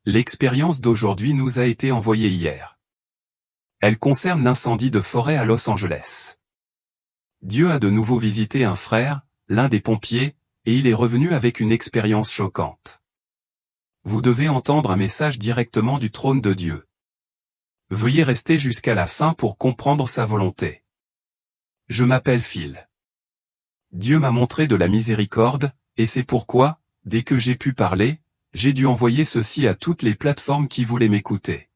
L'expérience d'aujourd'hui nous a été envoyée hier. Elle concerne l'incendie de forêt à Los Angeles. Dieu a de nouveau visité un frère, l'un des pompiers, et il est revenu avec une expérience choquante. Vous devez entendre un message directement du trône de Dieu. Veuillez rester jusqu'à la fin pour comprendre sa volonté. Je m'appelle Phil. Dieu m'a montré de la miséricorde, et c'est pourquoi, dès que j'ai pu parler, j'ai dû envoyer ceci à toutes les plateformes qui voulaient m'écouter.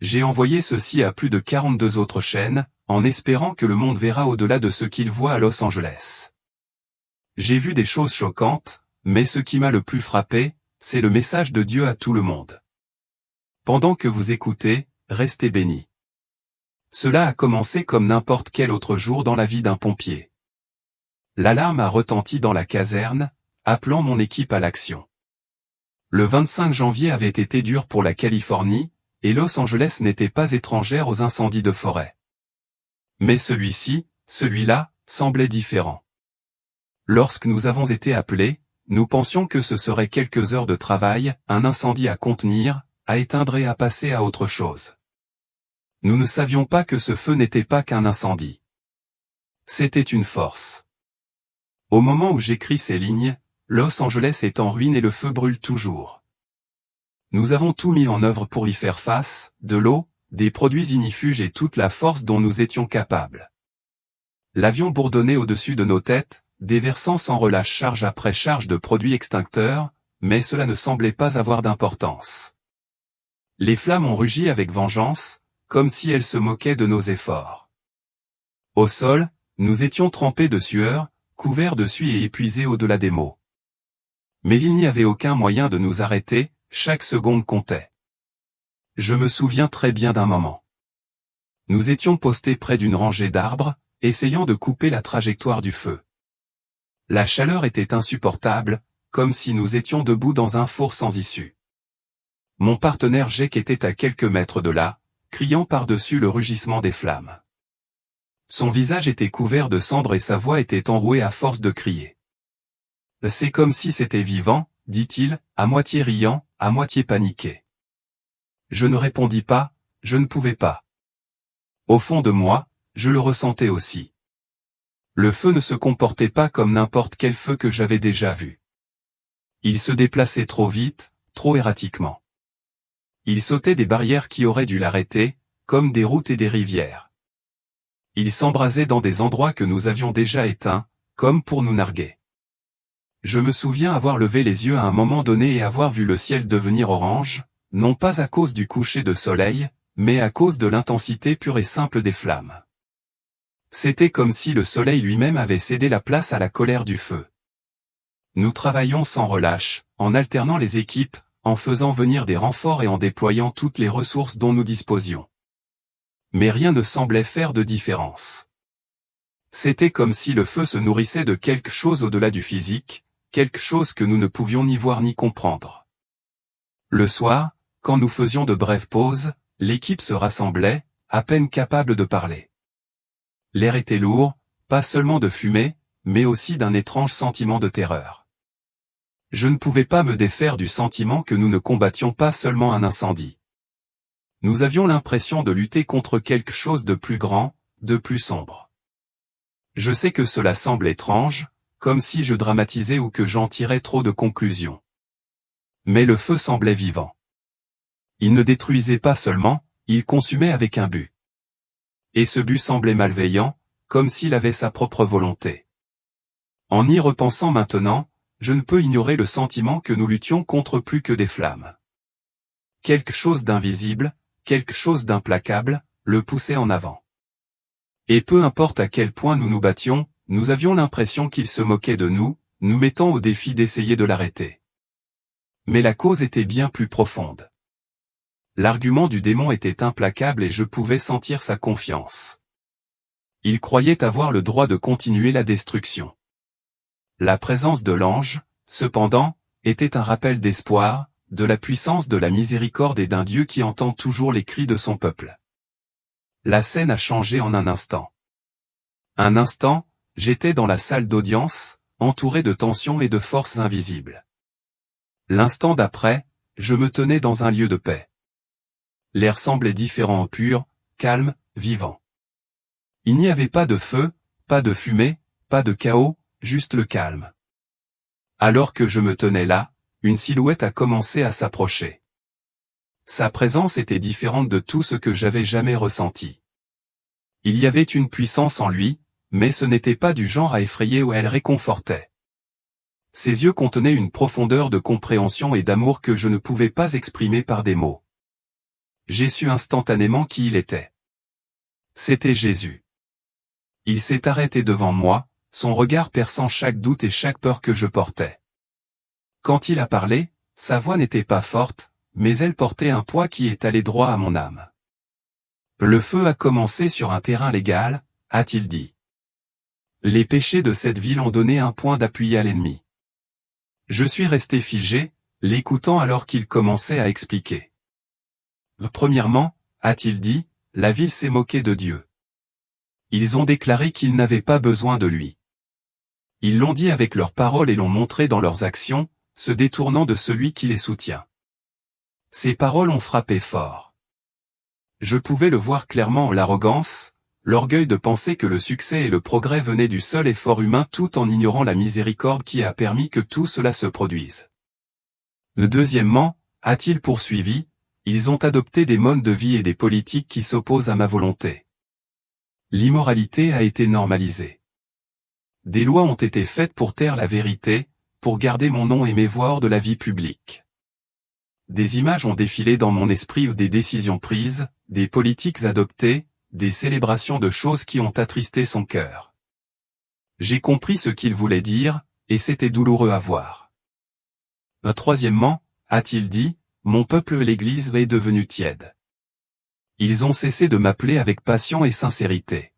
J'ai envoyé ceci à plus de 42 autres chaînes, en espérant que le monde verra au-delà de ce qu'il voit à Los Angeles. J'ai vu des choses choquantes, mais ce qui m'a le plus frappé, c'est le message de Dieu à tout le monde. Pendant que vous écoutez, restez bénis. Cela a commencé comme n'importe quel autre jour dans la vie d'un pompier. L'alarme a retenti dans la caserne, appelant mon équipe à l'action. Le 25 janvier avait été dur pour la Californie, et Los Angeles n'était pas étrangère aux incendies de forêt. Mais celui-là, semblait différent. Lorsque nous avons été appelés, nous pensions que ce serait quelques heures de travail, un incendie à contenir, à éteindre et à passer à autre chose. Nous ne savions pas que ce feu n'était pas qu'un incendie. C'était une force. Au moment où j'écris ces lignes, Los Angeles est en ruine et le feu brûle toujours. Nous avons tout mis en œuvre pour y faire face, de l'eau, des produits ignifuges et toute la force dont nous étions capables. L'avion bourdonnait au-dessus de nos têtes, déversant sans relâche charge après charge de produits extincteurs, mais cela ne semblait pas avoir d'importance. Les flammes ont rugi avec vengeance, comme si elles se moquaient de nos efforts. Au sol, nous étions trempés de sueur, couverts de suie et épuisés au-delà des mots. Mais il n'y avait aucun moyen de nous arrêter, chaque seconde comptait. Je me souviens très bien d'un moment. Nous étions postés près d'une rangée d'arbres, essayant de couper la trajectoire du feu. La chaleur était insupportable, comme si nous étions debout dans un four sans issue. Mon partenaire Jake était à quelques mètres de là, criant par-dessus le rugissement des flammes. Son visage était couvert de cendres et sa voix était enrouée à force de crier. « C'est comme si c'était vivant », dit-il, à moitié riant, à moitié paniqué. Je ne répondis pas, je ne pouvais pas. Au fond de moi, je le ressentais aussi. Le feu ne se comportait pas comme n'importe quel feu que j'avais déjà vu. Il se déplaçait trop vite, trop erratiquement. Il sautait des barrières qui auraient dû l'arrêter, comme des routes et des rivières. Il s'embrasait dans des endroits que nous avions déjà éteints, comme pour nous narguer. Je me souviens avoir levé les yeux à un moment donné et avoir vu le ciel devenir orange, non pas à cause du coucher de soleil, mais à cause de l'intensité pure et simple des flammes. C'était comme si le soleil lui-même avait cédé la place à la colère du feu. Nous travaillions sans relâche, en alternant les équipes, en faisant venir des renforts et en déployant toutes les ressources dont nous disposions. Mais rien ne semblait faire de différence. C'était comme si le feu se nourrissait de quelque chose au-delà du physique, quelque chose que nous ne pouvions ni voir ni comprendre. Le soir, quand nous faisions de brèves pauses, l'équipe se rassemblait, à peine capable de parler. L'air était lourd, pas seulement de fumée, mais aussi d'un étrange sentiment de terreur. Je ne pouvais pas me défaire du sentiment que nous ne combattions pas seulement un incendie. Nous avions l'impression de lutter contre quelque chose de plus grand, de plus sombre. Je sais que cela semble étrange, comme si je dramatisais ou que j'en tirais trop de conclusions. Mais le feu semblait vivant. Il ne détruisait pas seulement, il consumait avec un but. Et ce but semblait malveillant, comme s'il avait sa propre volonté. En y repensant maintenant, je ne peux ignorer le sentiment que nous luttions contre plus que des flammes. Quelque chose d'invisible, quelque chose d'implacable, le poussait en avant. Et peu importe à quel point nous nous battions, nous avions l'impression qu'il se moquait de nous, nous mettant au défi d'essayer de l'arrêter. Mais la cause était bien plus profonde. L'argument du démon était implacable et je pouvais sentir sa confiance. Il croyait avoir le droit de continuer la destruction. La présence de l'ange, cependant, était un rappel d'espoir, de la puissance de la miséricorde et d'un Dieu qui entend toujours les cris de son peuple. La scène a changé en un instant. Un instant, j'étais dans la salle d'audience, entouré de tensions et de forces invisibles. L'instant d'après, je me tenais dans un lieu de paix. L'air semblait différent, pur, calme, vivant. Il n'y avait pas de feu, pas de fumée, pas de chaos, juste le calme. Alors que je me tenais là, une silhouette a commencé à s'approcher. Sa présence était différente de tout ce que j'avais jamais ressenti. Il y avait une puissance en lui, mais ce n'était pas du genre à effrayer ou elle réconfortait. Ses yeux contenaient une profondeur de compréhension et d'amour que je ne pouvais pas exprimer par des mots. J'ai su instantanément qui il était. C'était Jésus. Il s'est arrêté devant moi, son regard perçant chaque doute et chaque peur que je portais. Quand il a parlé, sa voix n'était pas forte, mais elle portait un poids qui est allé droit à mon âme. Le feu a commencé sur un terrain légal, a-t-il dit. Les péchés de cette ville ont donné un point d'appui à l'ennemi. Je suis resté figé, l'écoutant alors qu'il commençait à expliquer. Premièrement, a-t-il dit, la ville s'est moquée de Dieu. Ils ont déclaré qu'ils n'avaient pas besoin de lui. Ils l'ont dit avec leurs paroles et l'ont montré dans leurs actions, se détournant de celui qui les soutient. Ces paroles ont frappé fort. Je pouvais le voir clairement, l'arrogance, l'orgueil de penser que le succès et le progrès venaient du seul effort humain tout en ignorant la miséricorde qui a permis que tout cela se produise. Deuxièmement, a-t-il poursuivi, ils ont adopté des modes de vie et des politiques qui s'opposent à ma volonté. L'immoralité a été normalisée. Des lois ont été faites pour taire la vérité, pour garder mon nom et mes voix hors de la vie publique. Des images ont défilé dans mon esprit ou des décisions prises, des politiques adoptées, des célébrations de choses qui ont attristé son cœur. J'ai compris ce qu'il voulait dire, et c'était douloureux à voir. Troisièmement, a-t-il dit, mon peuple et l'Église est devenu tiède. Ils ont cessé de m'appeler avec passion et sincérité.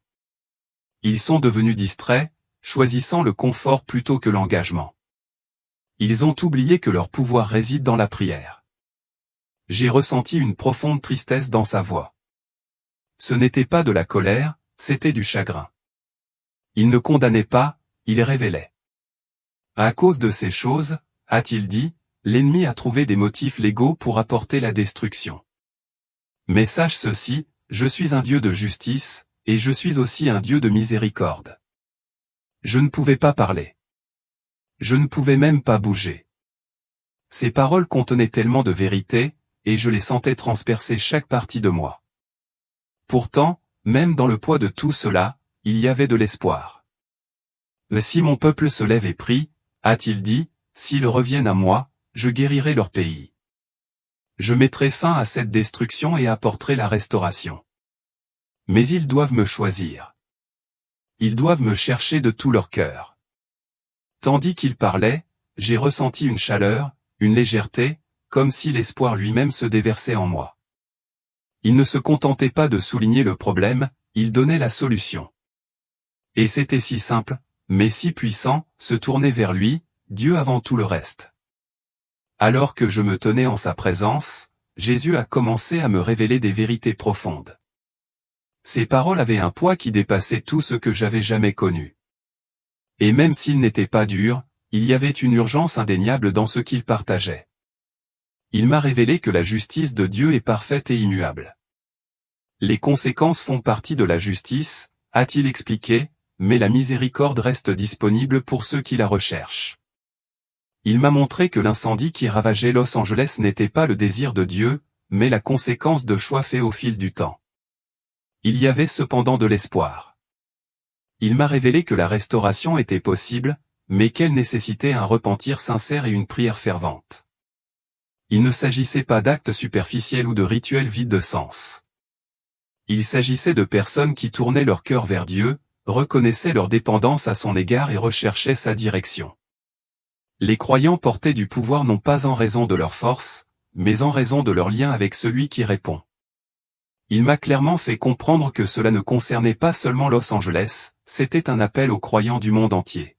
Ils sont devenus distraits, choisissant le confort plutôt que l'engagement. Ils ont oublié que leur pouvoir réside dans la prière. J'ai ressenti une profonde tristesse dans sa voix. Ce n'était pas de la colère, c'était du chagrin. Il ne condamnait pas, il révélait. À cause de ces choses, a-t-il dit, l'ennemi a trouvé des motifs légaux pour apporter la destruction. Mais sache ceci, je suis un Dieu de justice, et je suis aussi un Dieu de miséricorde. Je ne pouvais pas parler. Je ne pouvais même pas bouger. Ces paroles contenaient tellement de vérité, et je les sentais transpercer chaque partie de moi. Pourtant, même dans le poids de tout cela, il y avait de l'espoir. Si mon peuple se lève et prie, a-t-il dit, s'ils reviennent à moi, je guérirai leur pays. Je mettrai fin à cette destruction et apporterai la restauration. Mais ils doivent me choisir. Ils doivent me chercher de tout leur cœur. Tandis qu'il parlait, j'ai ressenti une chaleur, une légèreté, comme si l'espoir lui-même se déversait en moi. Il ne se contentait pas de souligner le problème, il donnait la solution. Et c'était si simple, mais si puissant, se tourner vers lui, Dieu avant tout le reste. Alors que je me tenais en sa présence, Jésus a commencé à me révéler des vérités profondes. Ses paroles avaient un poids qui dépassait tout ce que j'avais jamais connu. Et même s'il n'était pas dur, il y avait une urgence indéniable dans ce qu'il partageait. Il m'a révélé que la justice de Dieu est parfaite et immuable. Les conséquences font partie de la justice, a-t-il expliqué, mais la miséricorde reste disponible pour ceux qui la recherchent. Il m'a montré que l'incendie qui ravageait Los Angeles n'était pas le désir de Dieu, mais la conséquence de choix faits au fil du temps. Il y avait cependant de l'espoir. Il m'a révélé que la restauration était possible, mais qu'elle nécessitait un repentir sincère et une prière fervente. Il ne s'agissait pas d'actes superficiels ou de rituels vides de sens. Il s'agissait de personnes qui tournaient leur cœur vers Dieu, reconnaissaient leur dépendance à son égard et recherchaient sa direction. Les croyants portés du pouvoir non pas en raison de leur force, mais en raison de leur lien avec celui qui répond. Il m'a clairement fait comprendre que cela ne concernait pas seulement Los Angeles, c'était un appel aux croyants du monde entier.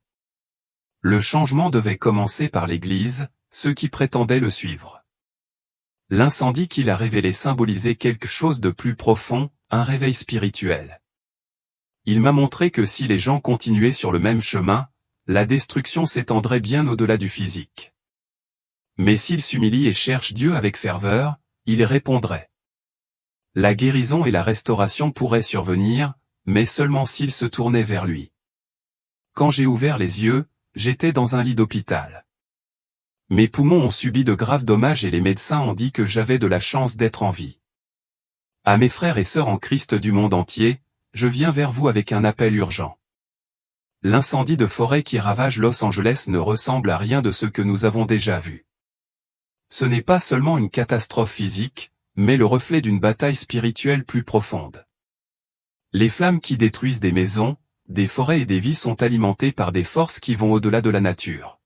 Le changement devait commencer par l'Église, ceux qui prétendaient le suivre. L'incendie qu'il a révélé symbolisait quelque chose de plus profond, un réveil spirituel. Il m'a montré que si les gens continuaient sur le même chemin, la destruction s'étendrait bien au-delà du physique. Mais s'il s'humilie et cherche Dieu avec ferveur, il répondrait. La guérison et la restauration pourraient survenir, mais seulement s'il se tournait vers lui. Quand j'ai ouvert les yeux, j'étais dans un lit d'hôpital. Mes poumons ont subi de graves dommages et les médecins ont dit que j'avais de la chance d'être en vie. À mes frères et sœurs en Christ du monde entier, je viens vers vous avec un appel urgent. L'incendie de forêt qui ravage Los Angeles ne ressemble à rien de ce que nous avons déjà vu. Ce n'est pas seulement une catastrophe physique, mais le reflet d'une bataille spirituelle plus profonde. Les flammes qui détruisent des maisons, des forêts et des vies sont alimentées par des forces qui vont au-delà de la nature.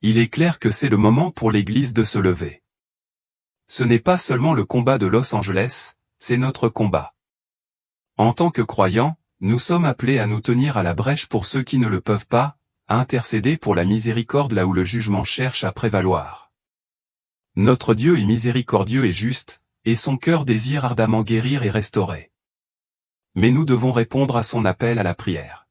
Il est clair que c'est le moment pour l'Église de se lever. Ce n'est pas seulement le combat de Los Angeles, c'est notre combat. En tant que croyants, nous sommes appelés à nous tenir à la brèche pour ceux qui ne le peuvent pas, à intercéder pour la miséricorde là où le jugement cherche à prévaloir. Notre Dieu est miséricordieux et juste, et son cœur désire ardemment guérir et restaurer. Mais nous devons répondre à son appel à la prière.